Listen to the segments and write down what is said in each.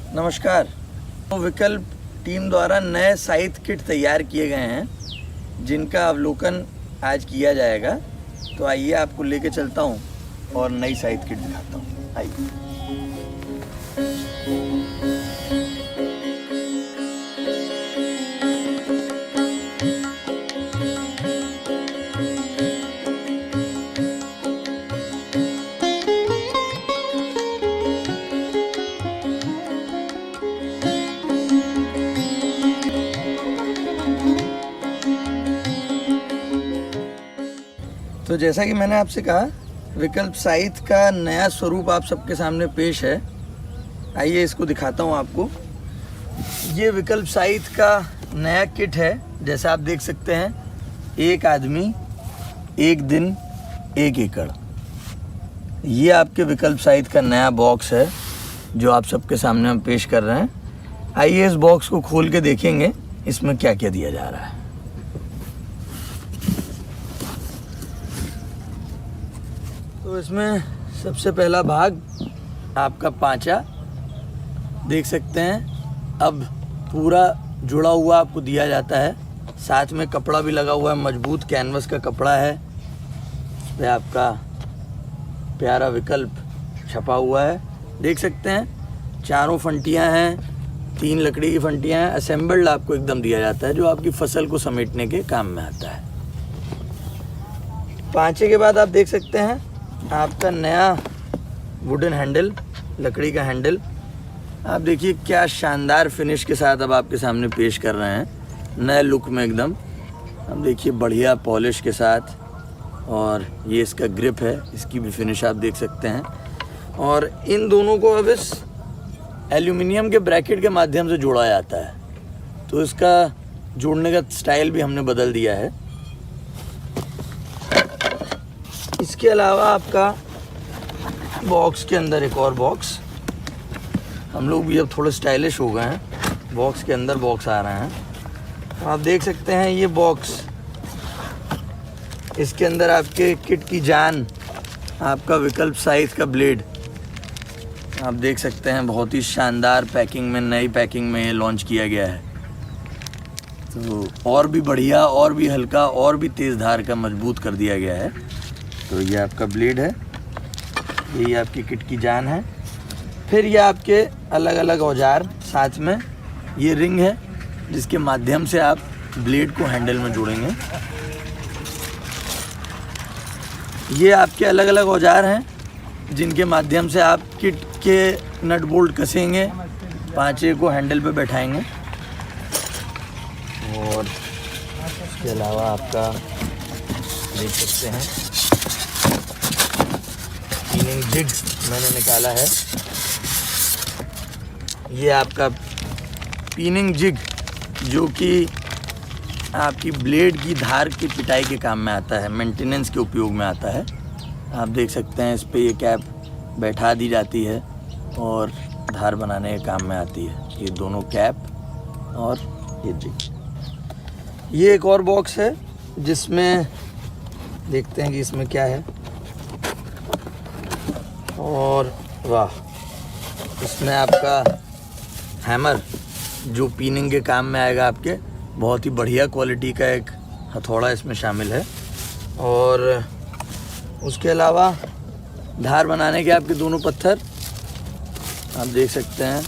नमस्कार। तो विकल्प टीम द्वारा नए साइथ किट तैयार किए गए हैं जिनका अवलोकन आज किया जाएगा। तो आइए आपको लेके चलता हूँ और नई साइथ किट दिखाता हूँ। आइए। तो जैसा कि मैंने आपसे कहा, विकल्प साइथ का नया स्वरूप आप सबके सामने पेश है। आइए इसको दिखाता हूँ आपको। ये विकल्प साइथ का नया किट है। जैसा आप देख सकते हैं, एक आदमी, एक दिन, एक एकड़। ये आपके विकल्प साइथ का नया बॉक्स है जो आप सबके सामने हम पेश कर रहे हैं। आइए इस बॉक्स को खोल के देखेंगे इसमें क्या क्या दिया जा रहा है। तो इसमें सबसे पहला भाग आपका पांचा देख सकते हैं। अब पूरा जुड़ा हुआ आपको दिया जाता है। साथ में कपड़ा भी लगा हुआ है, मजबूत कैनवस का कपड़ा है। इस पे आपका प्यारा विकल्प छपा हुआ है, देख सकते हैं। चारों फंटियां हैं, 3 लकड़ी की फंटियां हैं। असेंबल्ड आपको एकदम दिया जाता है जो आपकी फसल को समेटने के काम में आता है। पांचे के बाद आप देख सकते हैं आपका नया वुडन हैंडल, लकड़ी का हैंडल। आप देखिए क्या शानदार फिनिश के साथ अब आपके सामने पेश कर रहे हैं, नए लुक में एकदम। अब देखिए बढ़िया पॉलिश के साथ। और ये इसका ग्रिप है, इसकी भी फिनिश आप देख सकते हैं। और इन दोनों को अब इस एल्यूमिनियम के ब्रैकेट के माध्यम से जोड़ा जाता है। तो इसका जोड़ने का स्टाइल भी हमने बदल दिया है। इसके अलावा आपका बॉक्स के अंदर एक और बॉक्स, हम लोग भी अब थोड़े स्टाइलिश हो गए हैं, बॉक्स के अंदर बॉक्स आ रहे हैं। आप देख सकते हैं ये बॉक्स, इसके अंदर आपके किट की जान, आपका विकल्प साइथ का ब्लेड आप देख सकते हैं। बहुत ही शानदार पैकिंग में, नई पैकिंग में ये लॉन्च किया गया है। तो और भी बढ़िया, और भी हल्का, और भी तेज़ धार का मजबूत कर दिया गया है। तो ये आपका ब्लेड है, ये आपकी किट की जान है। फिर ये आपके अलग अलग औजार, साथ में ये रिंग है जिसके माध्यम से आप ब्लेड को हैंडल में जोड़ेंगे। ये आपके अलग अलग औजार हैं जिनके माध्यम से आप किट के नट बोल्ट कसेंगे, पांचे को हैंडल पे बैठाएंगे। और इसके अलावा आपका देख सकते हैं पिनिंग जिग मैंने निकाला है। ये आपका पिनिंग जिग जो कि आपकी ब्लेड की धार की पिटाई के काम में आता है, मेंटेनेंस के उपयोग में आता है। आप देख सकते हैं इस पे ये कैप बैठा दी जाती है और धार बनाने के काम में आती है। ये दोनों कैप और ये जिग। ये एक और बॉक्स है जिसमें देखते हैं कि इसमें क्या है। और वाह, इसमें आपका हैमर जो पीनिंग के काम में आएगा आपके, बहुत ही बढ़िया क्वालिटी का एक हथौड़ा इसमें शामिल है। और उसके अलावा धार बनाने के आपके दोनों पत्थर आप देख सकते हैं,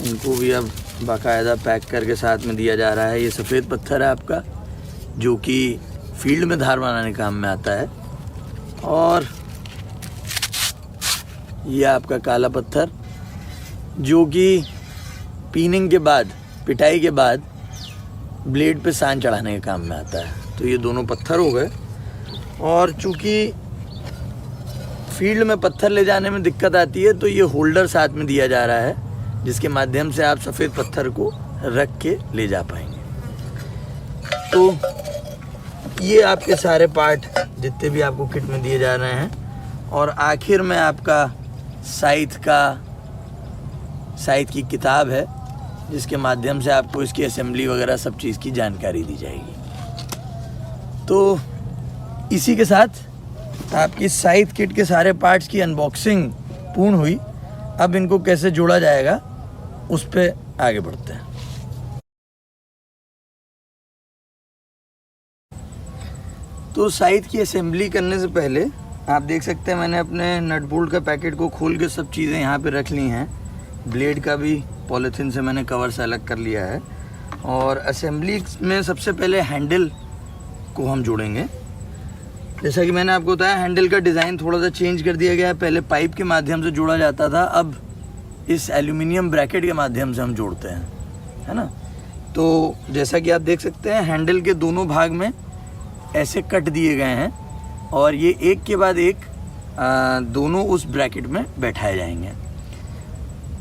इनको भी अब बाकायदा पैक करके साथ में दिया जा रहा है। ये सफ़ेद पत्थर है आपका जो कि फील्ड में धार बनाने के काम में आता है। और ये आपका काला पत्थर जो कि पीनिंग के बाद, पिटाई के बाद ब्लेड पे सान चढ़ाने के काम में आता है। तो ये दोनों पत्थर हो गए। और चूँकि फील्ड में पत्थर ले जाने में दिक्कत आती है तो ये होल्डर साथ में दिया जा रहा है जिसके माध्यम से आप सफ़ेद पत्थर को रख के ले जा पाएंगे। तो ये आपके सारे पार्ट जितने भी आपको किट में दिए जा रहे हैं। और आखिर में आपका साइथ की किताब है जिसके माध्यम से आपको इसकी असेंबली वगैरह सब चीज़ की जानकारी दी जाएगी। तो इसी के साथ आपकी साइथ किट के सारे पार्ट्स की अनबॉक्सिंग पूर्ण हुई। अब इनको कैसे जोड़ा जाएगा उस पर आगे बढ़ते हैं। तो साइड की असेंबली करने से पहले आप देख सकते हैं मैंने अपने नट बोल्ट का पैकेट को खोल के सब चीज़ें यहाँ पे रख ली हैं। ब्लेड का भी पॉलीथीन से मैंने कवर से अलग कर लिया है। और असेंबली में सबसे पहले हैंडल को हम जोड़ेंगे। जैसा कि मैंने आपको बताया, हैंडल का डिज़ाइन थोड़ा सा चेंज कर दिया गया है। पहले पाइप के माध्यम से जोड़ा जाता था, अब इस एल्यूमिनियम ब्रैकेट के माध्यम से हम जोड़ते हैं, है ना। तो जैसा कि आप देख सकते हैं हैंडल के दोनों भाग में ऐसे कट दिए गए हैं और ये एक के बाद एक दोनों उस ब्रैकेट में बैठाए जाएंगे।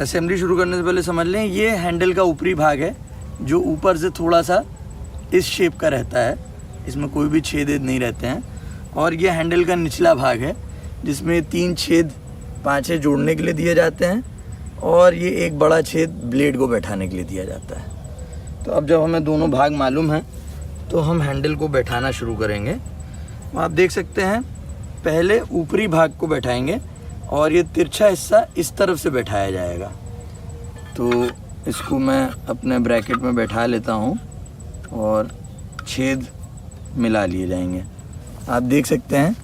असेंबली शुरू करने से पहले समझ लें, ये हैंडल का ऊपरी भाग है जो ऊपर से थोड़ा सा इस शेप का रहता है, इसमें कोई भी छेद नहीं रहते हैं। और ये हैंडल का निचला भाग है जिसमें 3 छेद 5 जोड़ने के लिए दिए जाते हैं और ये एक बड़ा छेद ब्लेड को बैठाने के लिए दिया जाता है। तो अब जब हमें दोनों भाग मालूम है तो हम हैंडल को बैठाना शुरू करेंगे। आप देख सकते हैं पहले ऊपरी भाग को बैठाएंगे और ये तिरछा हिस्सा इस तरफ से बैठाया जाएगा। तो इसको मैं अपने ब्रैकेट में बैठा लेता हूँ और छेद मिला लिए जाएंगे। आप देख सकते हैं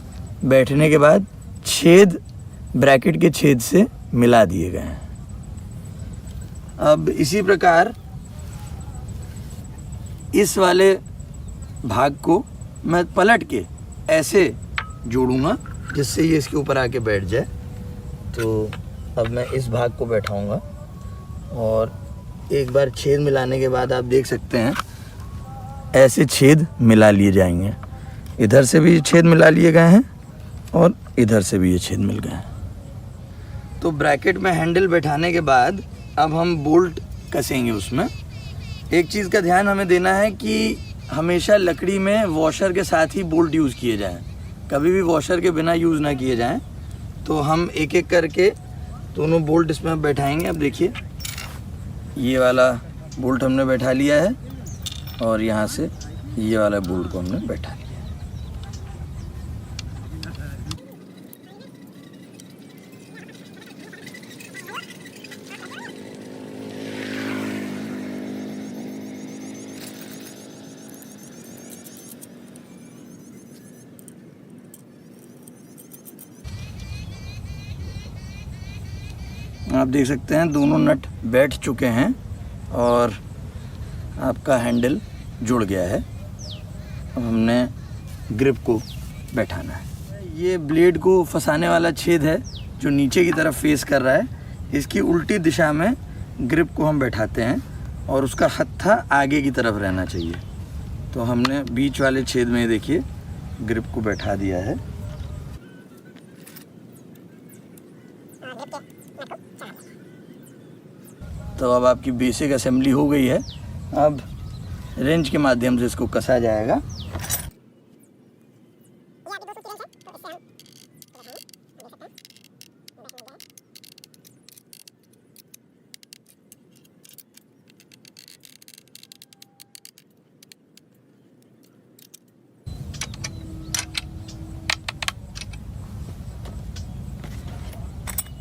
बैठने के बाद छेद ब्रैकेट के छेद से मिला दिए गए हैं। अब इसी प्रकार इस वाले भाग को मैं पलट के ऐसे जोड़ूंगा जिससे ये इसके ऊपर आके बैठ जाए। तो अब मैं इस भाग को बैठाऊंगा और एक बार छेद मिलाने के बाद आप देख सकते हैं ऐसे छेद मिला लिए जाएंगे। इधर से भी छेद मिला लिए गए हैं और इधर से भी ये छेद मिल गए हैं। तो ब्रैकेट में हैंडल बैठाने के बाद अब हम बोल्ट कसेंगे उसमें। एक चीज़ का ध्यान हमें देना है कि हमेशा लकड़ी में वॉशर के साथ ही बोल्ट यूज़ किए जाएं, कभी भी वॉशर के बिना यूज़ ना किए जाएं। तो हम एक एक करके दोनों बोल्ट इसमें बैठाएंगे। अब देखिए ये वाला बोल्ट हमने बैठा लिया है और यहाँ से ये वाला बोल्ट को हमने बैठा लिया है। आप देख सकते हैं दोनों नट बैठ चुके हैं और आपका हैंडल जुड़ गया है। अब हमने ग्रिप को बैठाना है। ये ब्लेड को फंसाने वाला छेद है जो नीचे की तरफ फेस कर रहा है, इसकी उल्टी दिशा में ग्रिप को हम बैठाते हैं और उसका हत्था आगे की तरफ रहना चाहिए। तो हमने बीच वाले छेद में देखिए ग्रिप को बैठा दिया है। तो अब आपकी बेसिक असेंबली हो गई है। अब रेंच के माध्यम से इसको कसा जाएगा।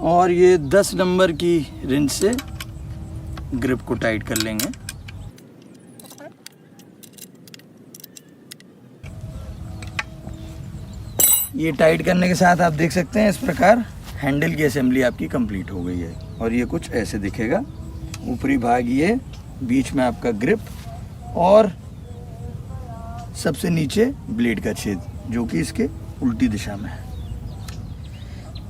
और ये 10 नंबर की रेंच से ग्रिप को टाइट कर लेंगे। ये टाइट करने के साथ आप देख सकते हैं इस प्रकार हैंडल की असेंबली आपकी कंप्लीट हो गई है। और ये कुछ ऐसे दिखेगा, ऊपरी भाग ये, बीच में आपका ग्रिप और सबसे नीचे ब्लेड का छेद जो कि इसके उल्टी दिशा में है।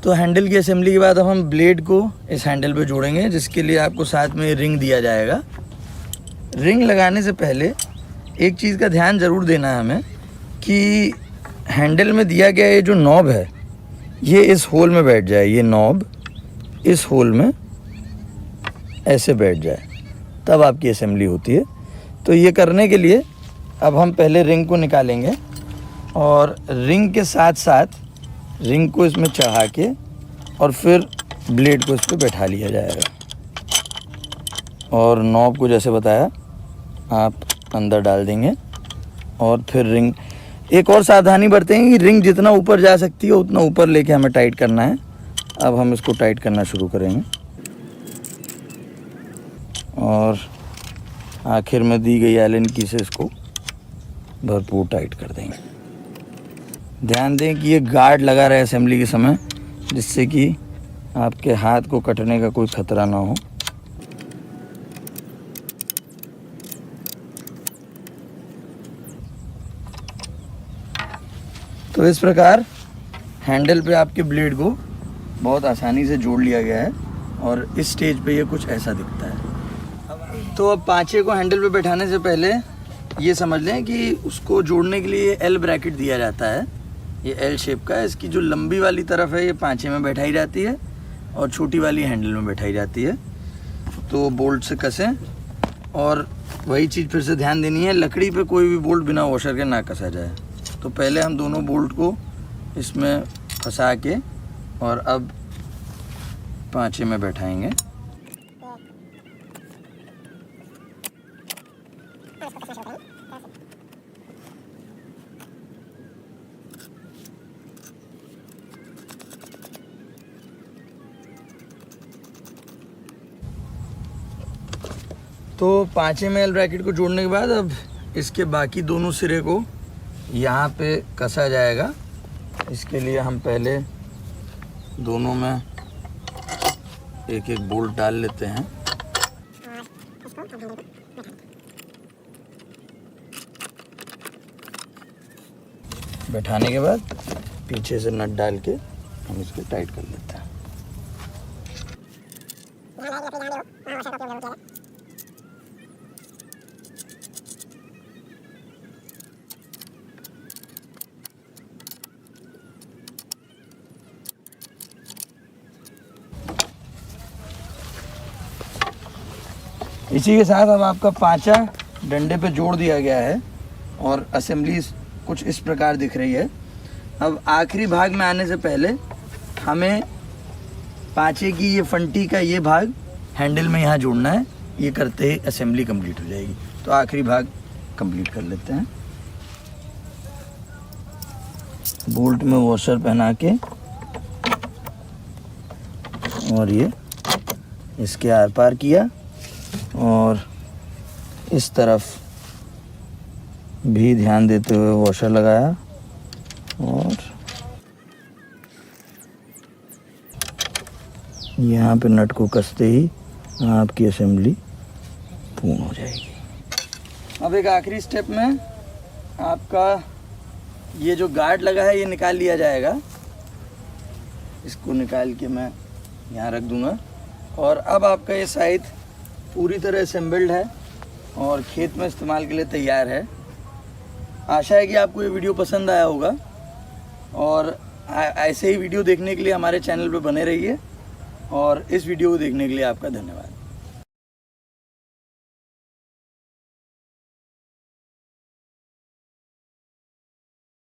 तो हैंडल की असेंबली के बाद अब हम ब्लेड को इस हैंडल पे जोड़ेंगे, जिसके लिए आपको साथ में रिंग दिया जाएगा। रिंग लगाने से पहले एक चीज़ का ध्यान ज़रूर देना है हमें कि हैंडल में दिया गया ये जो नॉब है ये इस होल में बैठ जाए। ये नॉब इस होल में ऐसे बैठ जाए, तब आपकी असेंबली होती है। तो ये करने के लिए अब हम पहले रिंग को निकालेंगे और रिंग के साथ साथ रिंग को इसमें चढ़ा के और फिर ब्लेड को इस पर बैठा लिया जाएगा। और नॉब को जैसे बताया आप अंदर डाल देंगे और फिर रिंग, एक और सावधानी बरतेंगे कि रिंग जितना ऊपर जा सकती है उतना ऊपर लेके हमें टाइट करना है। अब हम इसको टाइट करना शुरू करेंगे। और आखिर में दी गई एलन की से इसको भरपूर टाइट कर देंगे। ध्यान दें कि ये गार्ड लगा रहे असेंबली के समय, जिससे कि आपके हाथ को कटने का कोई खतरा ना हो। तो इस प्रकार हैंडल पे आपके ब्लेड को बहुत आसानी से जोड़ लिया गया है और इस स्टेज पे ये कुछ ऐसा दिखता है। तो अब पांचे को हैंडल पे बैठाने से पहले ये समझ लें कि उसको जोड़ने के लिए एल ब्रैकेट दिया जाता है। ये एल शेप का है। इसकी जो लंबी वाली तरफ है ये पांचे में बैठाई जाती है और छोटी वाली हैंडल में बैठाई जाती है। तो बोल्ट से कसें और वही चीज़ फिर से ध्यान देनी है, लकड़ी पे कोई भी बोल्ट बिना वॉशर के ना कसा जाए। तो पहले हम दोनों बोल्ट को इसमें फंसा के और अब पांचे में बैठाएंगे। तो पांचे में एल ब्रैकेट को जोड़ने के बाद अब इसके बाकी दोनों सिरे को यहाँ पे कसा जाएगा। इसके लिए हम पहले दोनों में एक एक बोल्ट डाल लेते हैं। बैठाने के बाद पीछे से नट डाल के हम इसको टाइट कर लेते हैं। इसी के साथ अब आपका पांचा डंडे पे जोड़ दिया गया है और असेंबली कुछ इस प्रकार दिख रही है। अब आखिरी भाग में आने से पहले हमें पांचे की ये फंटी का ये भाग हैंडल में यहाँ जोड़ना है। ये करते ही असेंबली कंप्लीट हो जाएगी। तो आखिरी भाग कंप्लीट कर लेते हैं। बोल्ट में वॉशर पहना के और ये इसके आर पार किया और इस तरफ भी ध्यान देते हुए वॉशर लगाया और यहाँ पे नट को कसते ही आपकी असेंबली पूर्ण हो जाएगी। अब एक आखिरी स्टेप में आपका ये जो गार्ड लगा है ये निकाल लिया जाएगा। इसको निकाल के मैं यहाँ रख दूँगा और अब आपका ये साइड पूरी तरह असेंबल्ड है और खेत में इस्तेमाल के लिए तैयार है। आशा है कि आपको ये वीडियो पसंद आया होगा और ऐसे ही वीडियो देखने के लिए हमारे चैनल पर बने रहिए और इस वीडियो को देखने के लिए आपका धन्यवाद।